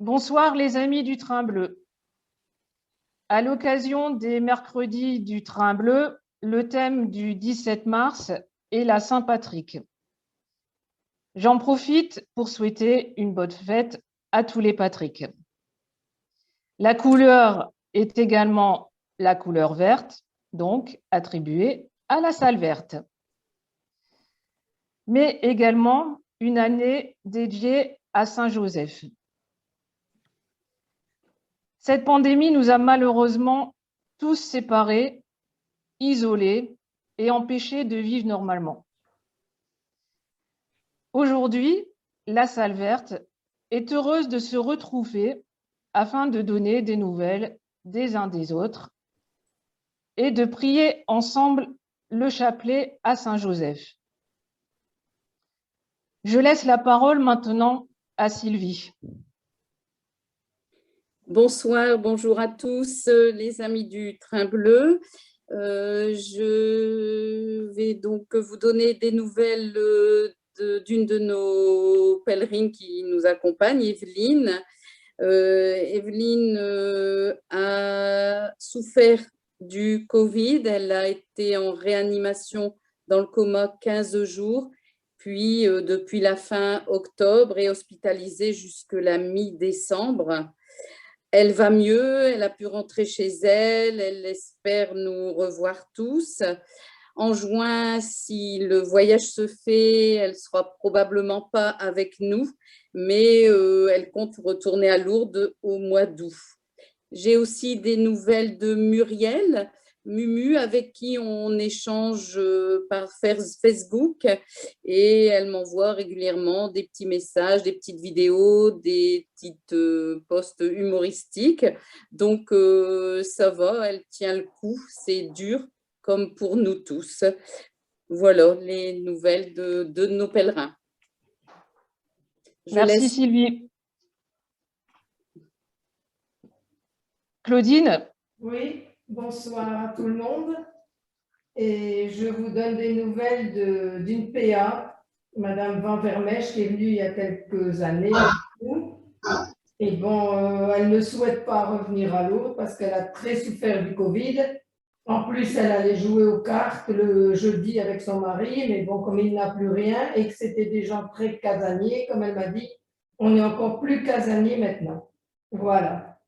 Bonsoir les amis du Train Bleu. À l'occasion des mercredis du Train Bleu, le thème du 17 mars est la Saint-Patrick. J'en profite pour souhaiter une bonne fête à tous les Patrick. La couleur est également la couleur verte, donc attribuée à la salle verte. Mais également une année dédiée à Saint-Joseph. Cette pandémie nous a malheureusement tous séparés, isolés et empêchés de vivre normalement. Aujourd'hui, la salle verte est heureuse de se retrouver afin de donner des nouvelles des uns des autres et de prier ensemble le chapelet à Saint-Joseph. Je laisse la parole maintenant à Sylvie. Bonsoir, bonjour à tous les amis du Train Bleu. Je vais donc vous donner des nouvelles d'une de nos pèlerines qui nous accompagne, Evelyne. Evelyne a souffert du Covid, elle a été en réanimation dans le coma 15 jours, puis depuis la fin octobre est hospitalisée jusque la mi-décembre. Elle va mieux, elle a pu rentrer chez elle, elle espère nous revoir tous. En juin, si le voyage se fait, elle ne sera probablement pas avec nous, mais elle compte retourner à Lourdes au mois d'août. J'ai aussi des nouvelles de Muriel, Mumu, avec qui on échange par Facebook, et elle m'envoie régulièrement des petits messages, des petites vidéos, des petites posts humoristiques. Donc, ça va, elle tient le coup, c'est dur, comme pour nous tous. Voilà les nouvelles de nos pèlerins. Merci Sylvie. Claudine? Oui, bonsoir à tout le monde. Et je vous donne des nouvelles d'une PA, Madame Van Vermèche, qui est venue il y a quelques années. Et bon, elle ne souhaite pas revenir à Lourdes parce qu'elle a très souffert du Covid. En plus, elle allait jouer aux cartes le jeudi avec son mari, mais bon, comme il n'a plus rien et que c'était des gens très casaniers, comme elle m'a dit, on est encore plus casaniers maintenant. Voilà.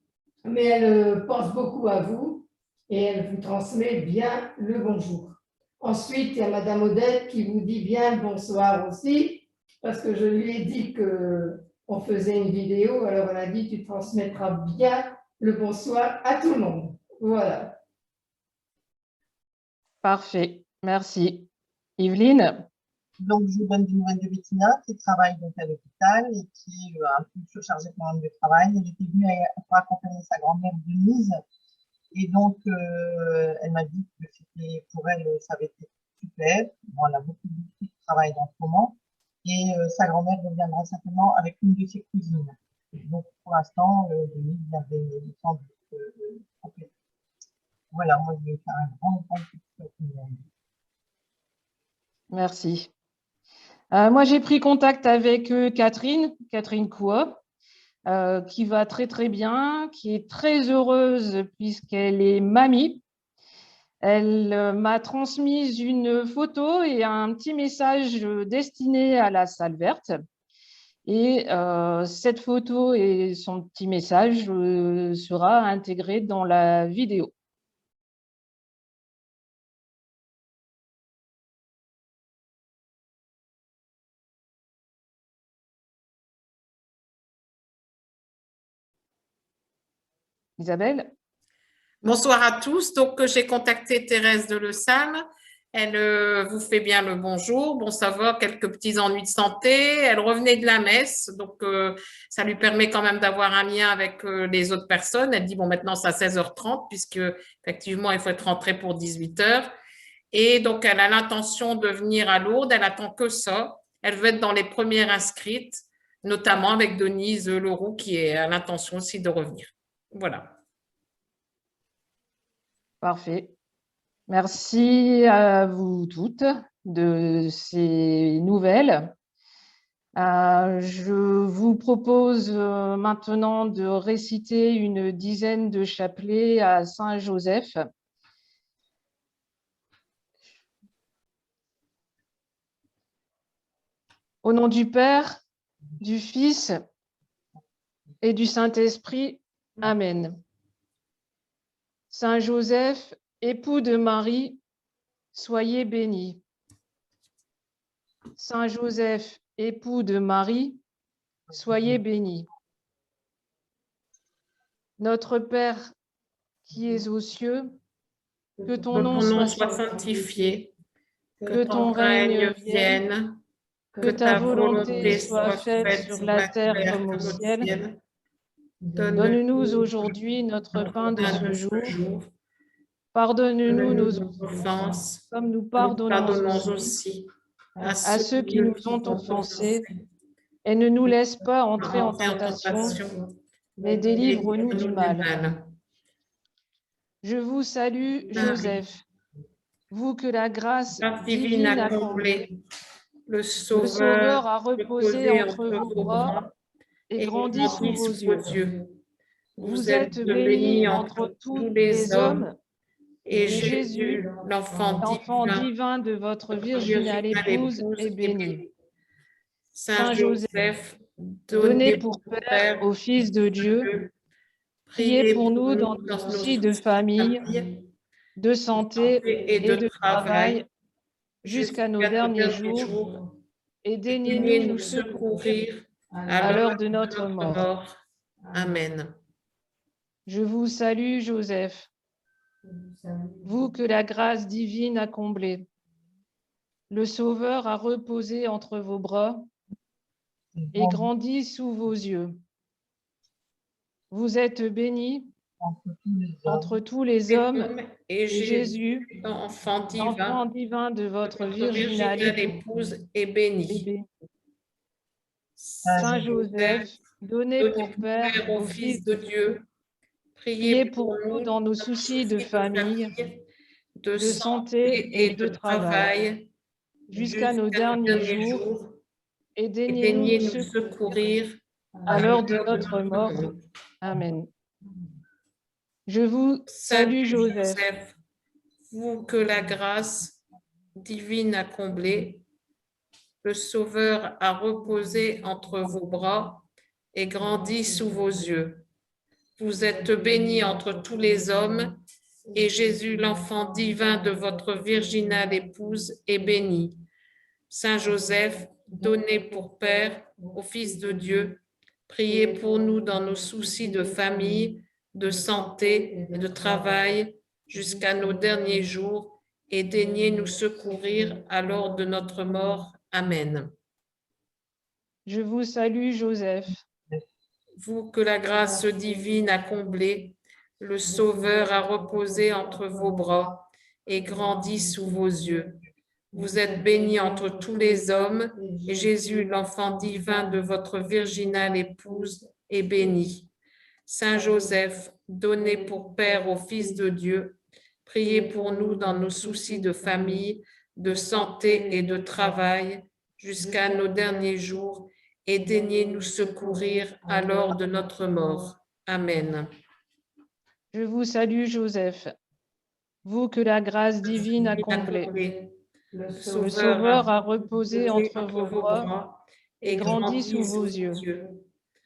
Mais elle pense beaucoup à vous et elle vous transmet bien le bonjour. Ensuite, il y a Madame Odette qui vous dit bien le bonsoir aussi, parce que je lui ai dit qu'on faisait une vidéo, alors elle a dit tu transmettras bien le bonsoir à tout le monde. Voilà. Parfait, merci. Yveline? Donc, je vous donne des nouvelles de Bettina, qui travaille donc à l'hôpital et qui est un peu surchargée de de travail. Elle était venue pour accompagner sa grand-mère Denise. Et donc, elle m'a dit que c'était pour elle, ça avait été super. Bon, elle a beaucoup de travail dans ce moment. Et sa grand-mère reviendra certainement avec une de ses cousines. Donc, pour l'instant, Denise viendrait, il me semble, compléter. Voilà, moi, je vais faire un grand coup de cœur. Merci. Moi, j'ai pris contact avec Catherine Couot, qui va très, très bien, qui est très heureuse puisqu'elle est mamie. Elle m'a transmis une photo et un petit message destiné à la salle verte. Et cette photo et son petit message sera intégré dans la vidéo. Isabelle? Bonsoir à tous. Donc, j'ai contacté Thérèse de Leussam. Elle vous fait bien le bonjour. Bon, ça va, quelques petits ennuis de santé. Elle revenait de la messe, donc ça lui permet quand même d'avoir un lien avec les autres personnes. Elle dit, bon, maintenant, c'est à 16h30, puisque effectivement, il faut être rentré pour 18h. Et donc, elle a l'intention de venir à Lourdes. Elle attend que ça. Elle veut être dans les premières inscrites, notamment avec Denise Leroux, qui a l'intention aussi de revenir. Voilà. Parfait. Merci à vous toutes de ces nouvelles. Je vous propose maintenant de réciter une dizaine de chapelets à Saint Joseph. Au nom du Père, du Fils et du Saint-Esprit. Amen. Saint Joseph, époux de Marie, soyez béni. Saint Joseph, époux de Marie, soyez béni. Notre Père qui es aux cieux, que ton nom soit sanctifié, que ton règne vienne, que ta volonté soit faite sur la terre comme au ciel. Donne-nous aujourd'hui notre pain de ce jour. Pardonne-nous nos offenses, comme nous pardonnons aussi à ceux qui nous ont offensés. Et ne nous laisse pas entrer en tentation, mais délivre-nous du mal. Je vous salue, Joseph, vous que la grâce divine a comblé. Le Sauveur a reposé entre vos bras et grandi sous vos yeux. Vous êtes bénie entre tous les hommes, et Jésus, l'enfant divin de votre virginale épouse, est béni. Saint Joseph, donné pour Père au Fils de Dieu, priez pour nous dans nos soucis de famille, de santé et de travail, jusqu'à nos derniers jours, et daignez-nous nous secourir à l'heure de notre mort. Amen. Je vous salue, Joseph, vous que la grâce divine a comblé. Le Sauveur a reposé entre vos bras et grandi sous vos yeux. Vous êtes béni entre tous les hommes, et Jésus, l'enfant divin de votre virginale épouse, est béni. Saint Joseph, donné pour Père au Fils de Dieu, priez pour nous dans nos soucis de famille, de santé et de travail, jusqu'à nos derniers jours, et daignez-nous nous secourir à l'heure de notre mort. Amen. Je vous salue, Joseph, vous que la grâce divine a comblé. Le Sauveur a reposé entre vos bras et grandi sous vos yeux. Vous êtes bénie entre tous les hommes, et Jésus, l'enfant divin de votre virginale épouse, est béni. Saint Joseph, donné pour Père au Fils de Dieu, priez pour nous dans nos soucis de famille, de santé et de travail, jusqu'à nos derniers jours, et daignez nous secourir à l'heure de notre mort. Amen. Je vous salue, Joseph, vous que la grâce divine a comblé, le Sauveur a reposé entre vos bras et grandi sous vos yeux. Vous êtes bénie entre tous les hommes, et Jésus, l'enfant divin de votre virginale épouse, est béni. Saint Joseph, donné pour Père au Fils de Dieu, priez pour nous dans nos soucis de famille, de santé et de travail, jusqu'à nos derniers jours, et daignez nous secourir à l'heure de notre mort. Amen. Je vous salue, Joseph, vous que la grâce divine a comblé. Le Sauveur a reposé entre vos bras et grandi sous vos yeux.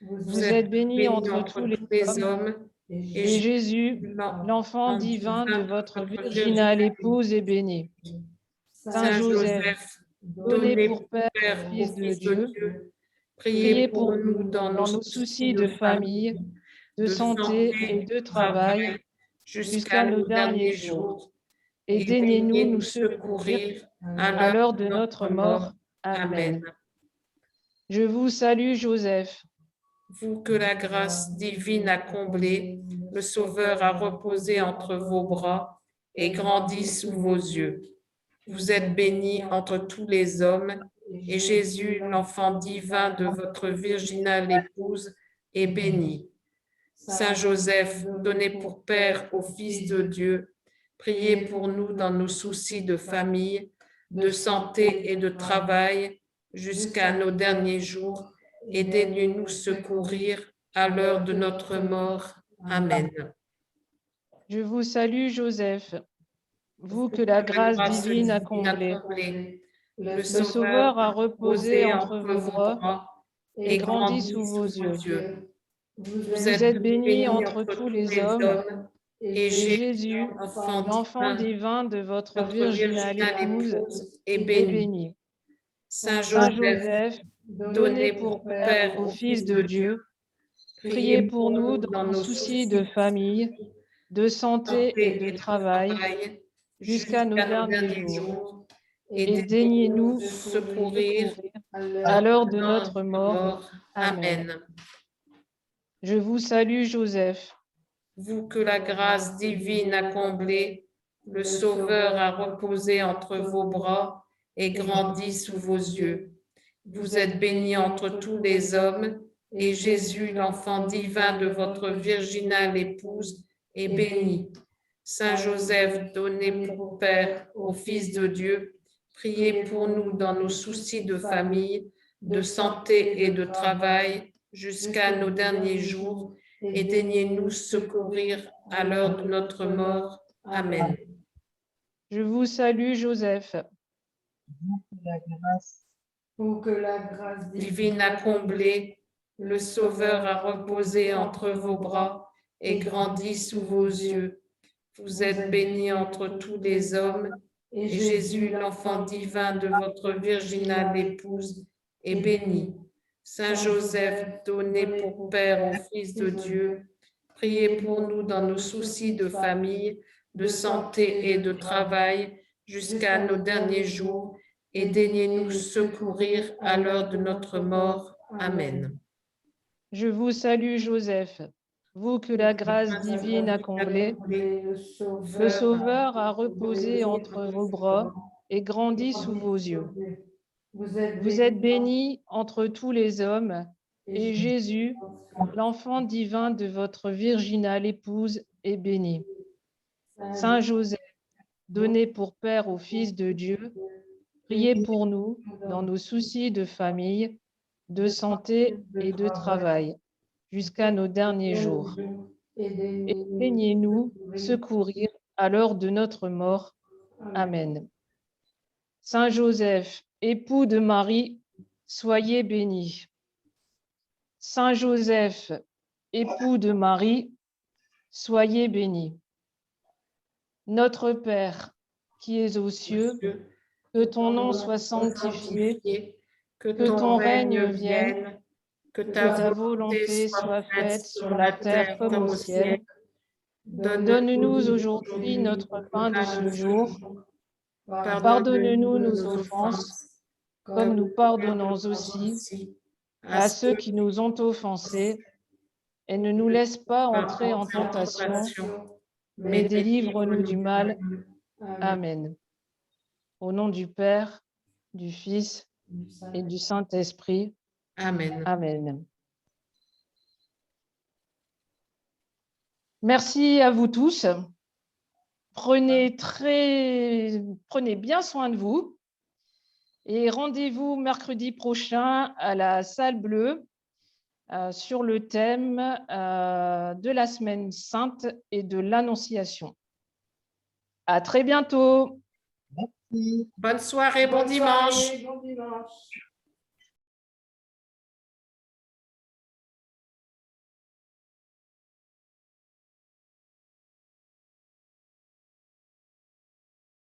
Vous êtes bénie entre tous les hommes, et Jésus, l'enfant divin de votre virginale épouse, est béni. Saint Joseph, donné pour Père au Fils de Dieu, priez pour nous dans nos soucis de famille, de santé et de travail, jusqu'à nos derniers jours, et daignez-nous nous secourir à l'heure de notre mort. Amen. Je vous salue, Joseph, vous que la grâce divine a comblé, le Sauveur a reposé entre vos bras et grandi sous vos yeux. Vous êtes bénie entre tous les hommes, et Jésus, l'enfant divin de votre virginale épouse, est béni. Saint Joseph, donné pour Père au Fils de Dieu, priez pour nous dans nos soucis de famille, de santé et de travail, jusqu'à nos derniers jours, et daigne nous secourir à l'heure de notre mort. Amen. Je vous salue, Joseph, vous que la grâce divine a comblé. Le Sauveur a reposé entre vos bras et grandi sous vos yeux. Vous êtes bénie entre tous les hommes, et Jésus, l'enfant divin de votre virginale épouse, est béni. Saint Saint Joseph, Joseph, donnez pour Père au Fils de Dieu, priez pour nous dans nos soucis de famille, de santé et de travail, jusqu'à nos derniers jours. Et daignez-nous secourir à l'heure de notre mort. Amen. Je vous salue, Joseph, vous que la grâce divine a comblé, le Sauveur a reposé entre vos bras et grandi sous vos yeux. Vous êtes bénie entre tous les hommes, et Jésus, l'enfant divin de votre virginale épouse, est béni. Saint Joseph, donné pour Père au Fils de Dieu, priez pour nous dans nos soucis de famille, de santé et de travail, jusqu'à nos derniers jours, et daignez-nous secourir à l'heure de notre mort. Amen. je vous salue, Joseph, Pour que la grâce Divine a comblé, le Sauveur a reposé entre vos bras et grandi sous vos yeux. Vous êtes bénie entre tous les hommes, et Jésus, l'enfant divin de votre virginale épouse, est béni. Saint Joseph, donné pour Père au Fils de Dieu, priez pour nous dans nos soucis de famille, de santé et de travail, jusqu'à nos derniers jours, et daignez-nous secourir à l'heure de notre mort. Amen. je vous salue, Joseph, vous que la grâce divine a comblé, le Sauveur a reposé entre vos bras et grandi sous vos yeux. Vous êtes bénie entre tous les hommes, et Jésus, l'enfant divin de votre virginale épouse, est béni. Saint Joseph, donné pour Père au Fils de Dieu, priez pour nous dans nos soucis de famille, de santé et de travail, jusqu'à nos derniers jours. Et daignez-nous secourir à l'heure de notre mort. Amen. Saint Joseph, époux de Marie, soyez béni. Saint Joseph, époux de Marie, soyez béni. Notre Père, qui es aux cieux, que ton nom soit sanctifié, que ton règne vienne, que ta volonté soit faite sur la terre comme au ciel. Donne-nous aujourd'hui notre pain de ce jour. Pardonne-nous nos offenses, comme nous pardonnons aussi à ceux qui nous ont offensés, et ne nous laisse pas entrer en tentation, mais délivre-nous du mal. Amen. Au nom du Père, du Fils et du Saint-Esprit. Amen. Amen. Merci à vous tous. Prenez bien soin de vous et rendez-vous mercredi prochain à la salle bleue sur le thème de la Semaine Sainte et de l'Annonciation. À très bientôt. Merci. Bonne soirée, bon dimanche. Bon dimanche.